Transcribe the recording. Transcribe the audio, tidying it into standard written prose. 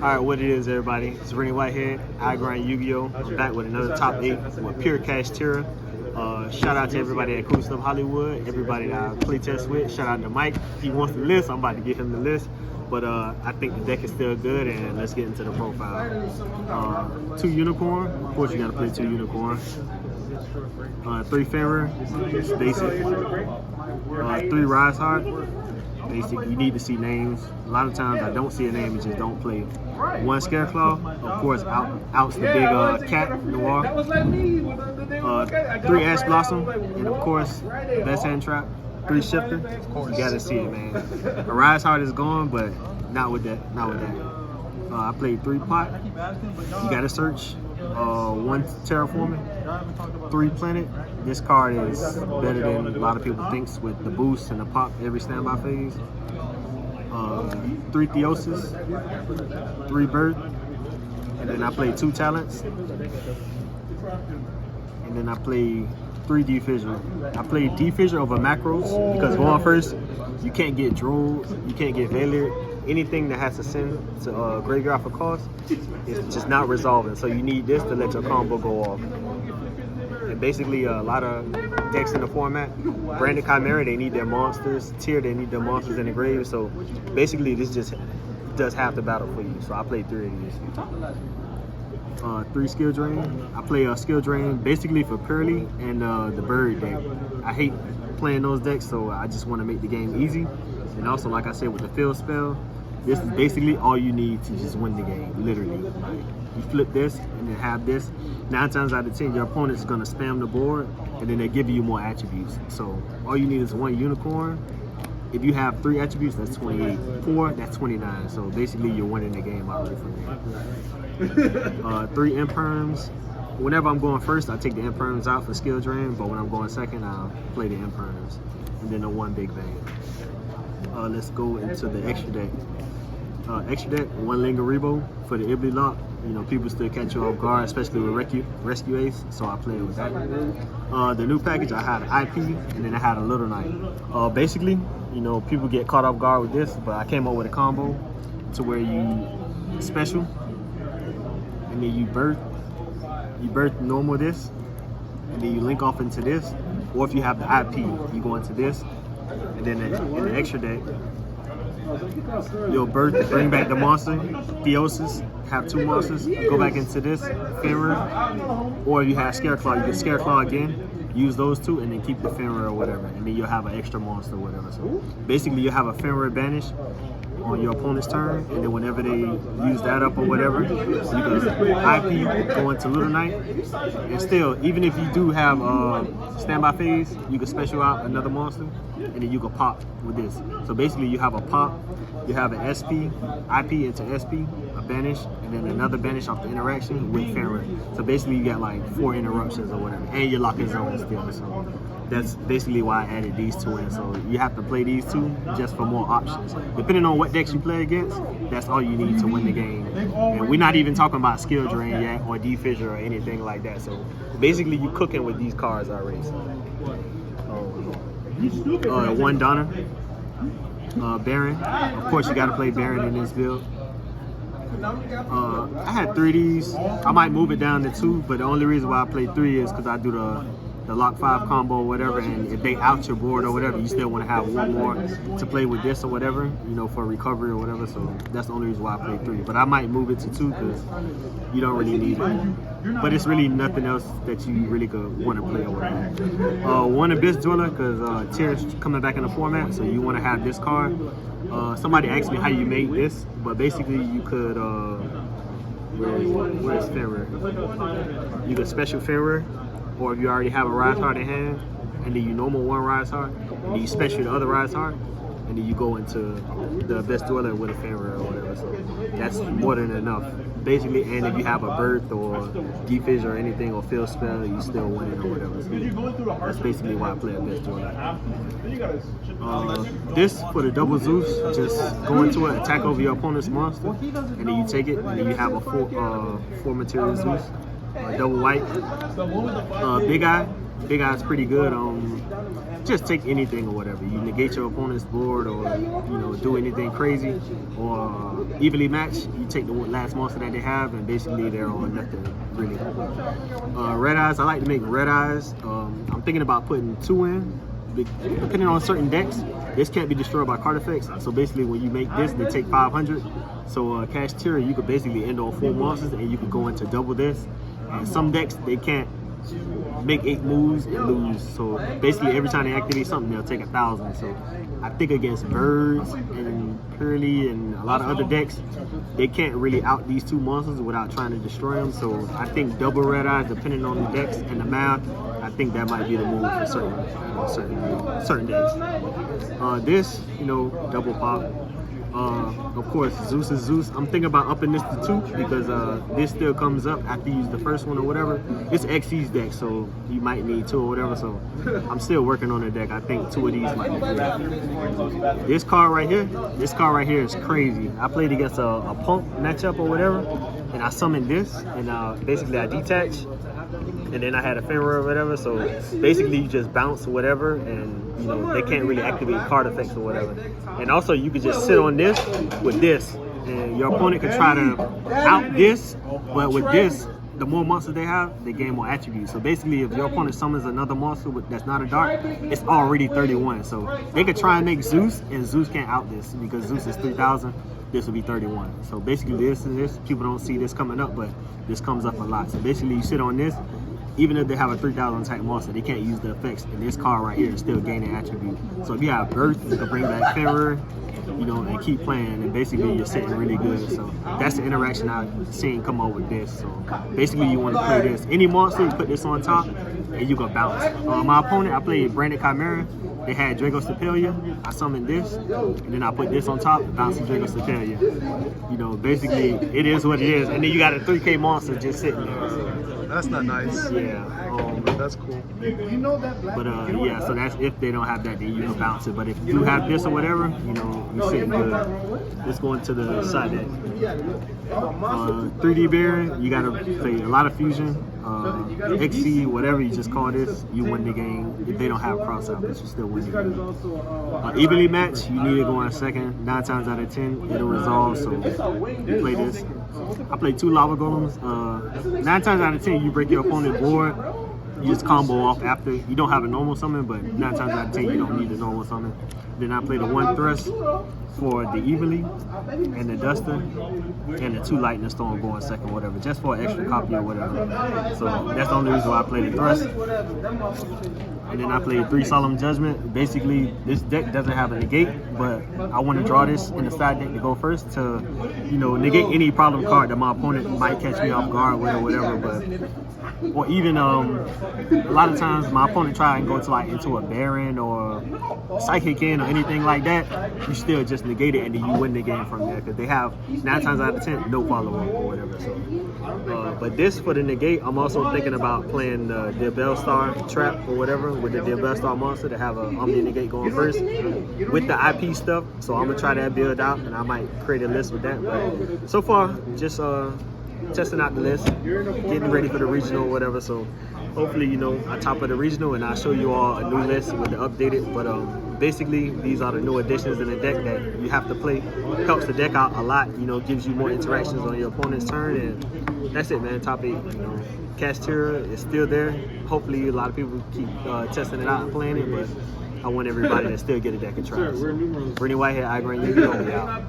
Alright, what it is, everybody? It's Rennie Whitehead, I Grind Yu-Gi-Oh! I'm back with another top 8 with pure Kashtira. Shout out to everybody at Cool Stuff Hollywood, everybody that I play test with. Shout out to Mike. He wants the list. I'm about to give him the list. But I think the deck is still good, and let's get into the profile. 2 Unicorn. Of course, you got to play 2 Unicorn. 3 Fenrir. It's basic. 3 Rise Heart. Basic. You need to see names. A lot of times I don't see a name and just don't play. 1 Scareclaw. Of course, out's the big cat noir. 3 Ash Blossom. And of course, best hand trap. 3 Shifter. You gotta see it, man. A Rise Heart is gone, but not with that. Not with that. I played 3 Pot. You gotta search. 1 Terraforming. 3 Planet. This card is better than a lot of people thinks with the boost and the pop every standby phase. 3 Theosis. 3 Birth. And then I played 2 Talents. And then I played 3 D-Fissure. I played D-Fissure over macros because going first, you can't get Droll, you can't get Valor. Anything that has to send to graveyard for cost is just not resolving. So you need this to let your combo go off. And basically a lot of decks in the format, Branded Chimera, they need their monsters. Tier, they need their monsters in the grave. So basically this just does half the battle for you. So I played 3 of these. 3 Skill Drain. I play Skill Drain basically for Pearly and the Bird deck. I hate playing those decks, so I just want to make the game easy. And also, like I said, with the Field Spell, this is basically all you need to just win the game, literally. Like, you flip this and then have this. 9 times out of 10, your opponent is going to spam the board, and then they give you more attributes. So all you need is 1 Unicorn. If you have 3 attributes, that's 28. 4, that's 29. So basically, you're winning the game already from there. 3 Imperms. Whenever I'm going first, I take the Imperms out for skill drain, but when I'm going second, I'll play the Imperms. And then the 1 Big Bang. Let's go into the extra deck. Extra deck, 1 Lingarebo for the Ibly lock. You know, people still catch you off guard, especially with Rescue Ace, so I play with that. The new package, I had an IP, and then I had a Little Knight. Basically, you know, people get caught off guard with this, but I came up with a combo to where you special, and then you birth normal this, and then you link off into this, or if you have the IP, you go into this, and then in the extra deck, you'll birth, bring back the monster, Theosis, have 2 monsters, go back into this, Fenrir, or if you have Scareclaw, you get Scareclaw again, use those 2, and then keep the Fenrir or whatever, and then you'll have an extra monster or whatever. So basically, you'll have a Fenrir banish on your opponent's turn, and then whenever they use that up or whatever, you can IP, go into Little Knight, and still, even if you do have standby phase, you can special out another monster, and then you can pop with this. So basically, you have a pop, you have an SP, IP into SP, a banish, and then another banish off the interaction with Fenrir. So basically, you got like 4 interruptions or whatever, and you're locking zones still. So that's basically why I added these 2 in. So you have to play these 2 just for more options. Depending on what decks you play against, that's all you need to win the game. And we're not even talking about skill drain yet or D-Fissure or anything like that. So basically, you cooking with these cards already. So, 1 Donner, Baron. Of course, you got to play Baron in this build. I had 3 of these. I might move it down to 2, but the only reason why I play 3 is because I do the lock 5 combo or whatever, and if they out your board or whatever, you still want to have 1 more to play with this or whatever, you know, for recovery or whatever. So that's the only reason why I play 3. But I might move it to 2 because you don't really need it. But it's really nothing else that you really could want to play or whatever. 1 Abyss Dweller because Tier's coming back in the format, so you want to have this card. Somebody asked me how you made this, but basically you could, where's Fenrir? You could special Fenrir, or if you already have a Rise Heart in hand, and then you normal 1 Rise Heart, and then you special the other Rise Heart, and then you go into the Abyss Dweller with a Fenrir or whatever. So that's more than enough. Basically, and if you have a Birth or D-Fissure or anything, or Field Spell, you still win it or whatever. So that's basically why I play Abyss Dweller. This for the double Zeus, just go into it, attack over your opponent's monster, and then you take it, and then you have a 4 material Zeus. Double white, Big Eye. Big Eye's pretty good on just take anything or whatever. You negate your opponent's board, or do anything crazy, or evenly match. You take the last monster that they have, and basically they're on nothing really. Red Eyes, I like to make Red Eyes. I'm thinking about putting 2 in. Depending on certain decks, this can't be destroyed by card effects. So basically, when you make this, they take 500. So Kashtira, you could basically end on 4 monsters, and you could go into double this. Some decks, they can't make 8 moves and lose. So basically, every time they activate something, they'll take 1,000. So I think against Birds and Pearly and a lot of other decks, they can't really out these 2 monsters without trying to destroy them. So I think double Red Eyes, depending on the decks and the math, I think that might be the move for certain decks. This, double pop. Of course, Zeus is Zeus. I'm thinking about upping this to 2 because this still comes up after you use the first one or whatever. It's XC's deck, so you might need 2 or whatever. So I'm still working on the deck. I think 2 of these might be good. This card right here is crazy. I played against a punk matchup or whatever, and I summoned this, and basically I detach, and then I had a Fenrir or whatever. So basically you just bounce or whatever, and they can't really activate card effects or whatever. And also you could just sit on this with this, and your opponent could try to out this, but with this, the more monsters they have, they gain more attributes. So basically, if your opponent summons another monster that's not a dark, it's already 31. So they could try and make Zeus, and Zeus can't out this because Zeus is 3,000. This will be 31. So basically, this and this, people don't see this coming up, but this comes up a lot. So basically, you sit on this. Even if they have a 3,000 type monster, they can't use the effects. And this card right here is still gaining attribute. So if you have Birth, you can bring back Fenrir, and keep playing. And basically, you're sitting really good. So that's the interaction I've seen come up with this. So basically, you want to play this. Any monster, you put this on top, and you can bounce. My opponent, I played Branded Chimera. They had Drago Stapelia. I summoned this, and then I put this on top, bouncing Drago Stapelia. Basically, it is what it is. And then you got a 3K monster just sitting there. That's not nice. Yeah. That's cool. But yeah, so that's if they don't have that, then you can bounce it. But if you have this or whatever, you're sitting good. Let's go into the side deck. 3D Baron, you gotta play a lot of fusion. XC, whatever you just call this, you win the game. If they don't have cross out, but you still win the game. Evenly match, you need to go on a second. 9 times out of 10, it'll resolve. So you play this. I play 2 lava golems. 9 times out of 10, you break your opponent's board. You just combo off after. You don't have a normal summon, but 9 times out of 10, you don't need a normal summon. Then I play the 1 thrust for the evenly and the duster, and the 2 lightning storm going second, whatever, just for an extra copy or whatever. So that's the only reason why I play the thrust. And then I played 3 solemn judgment. Basically, this deck doesn't have a negate, but I want to draw this in the side deck to go first to, negate any problem card that my opponent might catch me off guard with or whatever. But or even a lot of times my opponent try and go to into a Baron or Psychic in or anything like that, you still just negate it and then you win the game from there because they have 9 times out of 10 no follow-up or whatever. So, but this for the negate, I'm also thinking about playing the Bellstar trap or whatever with the Bellstar monster to have a Omni negate going first with the IP stuff. So I'm gonna try that build out and I might create a list with that. But so far, just testing out the list, getting ready for the regional or whatever. So hopefully, I top of the regional and I'll show you all a new list with the updated. But basically, these are the new additions in the deck that you have to play. Helps the deck out a lot, gives you more interactions on your opponent's turn. And that's it, man. Top 8. Kashtira is still there. Hopefully, a lot of people keep testing it out and playing it. But I want everybody to still get a deck and try. So, Brittany Whitehead, Agov, you know, we out.